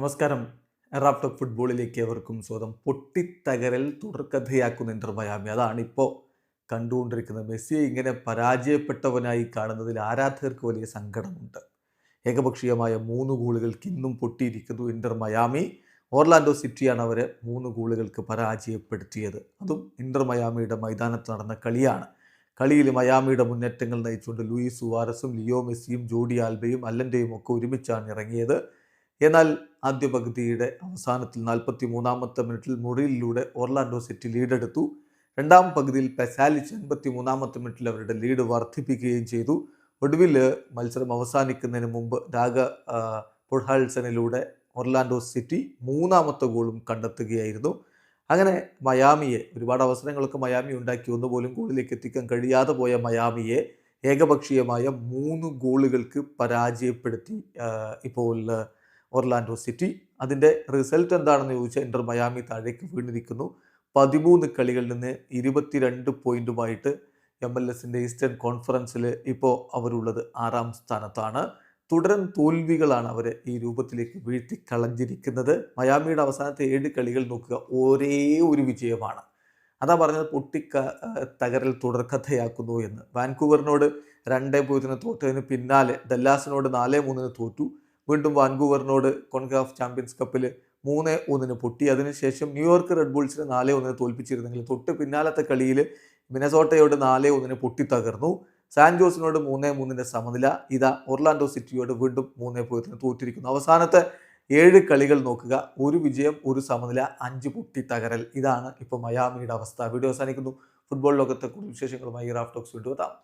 നമസ്കാരം. Raf talk ഫുട്ബോളിലേക്ക് ഏവർക്കും സ്വാഗതം. പൊട്ടിത്തകരൽ തുടർക്കഥയാക്കുന്ന ഇന്റർ മയാമി, അതാണിപ്പോൾ കണ്ടുകൊണ്ടിരിക്കുന്നത്. മെസ്സിയെ ഇങ്ങനെ പരാജയപ്പെട്ടവനായി കാണുന്നതിൽ ആരാധകർക്ക് വലിയ സങ്കടമുണ്ട്. ഏകപക്ഷീയമായ 3 ഗോളുകൾക്ക് ഇന്നും പൊട്ടിയിരിക്കുന്നു ഇന്റർ മയാമി. ഓർലാൻഡോ സിറ്റിയാണ് അവരെ 3 ഗോളുകൾക്ക് പരാജയപ്പെടുത്തിയത്. അതും ഇന്റർ മയാമിയുടെ മൈതാനത്ത് നടന്ന കളിയാണ്. കളിയിൽ മയാമിയുടെ മുന്നേറ്റങ്ങൾ നയിച്ചുകൊണ്ട് ലൂയിസ് സുവാരസും ലിയോ മെസ്സിയും ജോഡി ആൽബയും അല്ലൻ്റെയും ഒക്കെ ഒരുമിച്ചാണ് ഇറങ്ങിയത്. എന്നാൽ ആദ്യ പകുതിയുടെ അവസാനത്തിൽ 43-ാമത്തെ മിനിറ്റിൽ മുറിയിലൂടെ ഓർലാൻഡോ സിറ്റി ലീഡെടുത്തു. രണ്ടാം പകുതിയിൽ പെസാലിച്ച് 53-ാമത്തെ മിനിറ്റിൽ അവരുടെ ലീഡ് വർദ്ധിപ്പിക്കുകയും ചെയ്തു. ഒടുവിൽ മത്സരം അവസാനിക്കുന്നതിന് മുമ്പ് ഡാഗ പൊഡ്ഹാൾസണിലൂടെ ഓർലാൻഡോ സിറ്റി 3-ാമത്തെ ഗോളും കണ്ടെത്തുകയായിരുന്നു. അങ്ങനെ മയാമിയെ, ഒരുപാട് അവസരങ്ങളൊക്കെ മയാമി ഉണ്ടാക്കി, ഒന്നുപോലും ഗോളിലേക്ക് എത്തിക്കാൻ കഴിയാതെ പോയ മയാമിയെ ഏകപക്ഷീയമായ 3 ഗോളുകൾക്ക് പരാജയപ്പെടുത്തി ഇപ്പോൾ ഓർലാൻഡോ സിറ്റി. അതിൻ്റെ റിസൾട്ട് എന്താണെന്ന് ചോദിച്ചാൽ ഇന്റർ മയാമി താഴേക്ക് വീണിരിക്കുന്നു. 13 കളികളിൽ നിന്ന് 22 പോയിന്റുമായിട്ട് MLS ഈസ്റ്റേൺ കോൺഫറൻസിൽ ഇപ്പോൾ അവരുള്ളത് 6-ാം സ്ഥാനത്താണ്. തുടരൻ തോൽവികളാണ് അവരെ ഈ രൂപത്തിലേക്ക് വീഴ്ത്തിക്കളഞ്ഞിരിക്കുന്നത്. മയാമിയുടെ അവസാനത്തെ 7 കളികൾ നോക്കുക, ഒരേ ഒരു വിജയമാണ്. അതാ പറഞ്ഞത് തകരൽ തുടർക്കഥയാക്കുന്നു എന്ന്. വാൻകൂവറിനോട് 2-0 തോറ്റതിന് പിന്നാലെ ഡല്ലാസിനോട് 4-3 തോറ്റു. വീണ്ടും വാൻകൂവറിനോട് കോൺകാഫ് ചാമ്പ്യൻസ് കപ്പിൽ 3-1 പൊട്ടി. അതിനുശേഷം ന്യൂയോർക്ക് റെഡ് ബുൾസിനെ 4-1 തോൽപ്പിച്ചിരുന്നെങ്കിൽ തൊട്ട് പിന്നാലത്തെ കളിയിൽ മിനസോട്ടയോട് 4-1 പൊട്ടിത്തകർന്നു. സാൻജോസിനോട് 3-3 സമനില. ഇതാ ഒർലാൻഡോ സിറ്റിയോട് വീണ്ടും 3-0 തോറ്റിരിക്കുന്നു. അവസാനത്തെ 7 കളികൾ നോക്കുക, 1 വിജയം, 1 സമനില, 5 പൊട്ടിത്തകരൽ. ഇതാണ് ഇപ്പോൾ മയാമിയുടെ അവസ്ഥ. വീഡിയോ അവസാനിക്കുന്നു. ഫുട്ബോൾ ലോകത്തെ കൂടുതൽ വിശേഷങ്ങളുമായി റാഫ് ടോക്സ് വീണ്ടും എത്താം.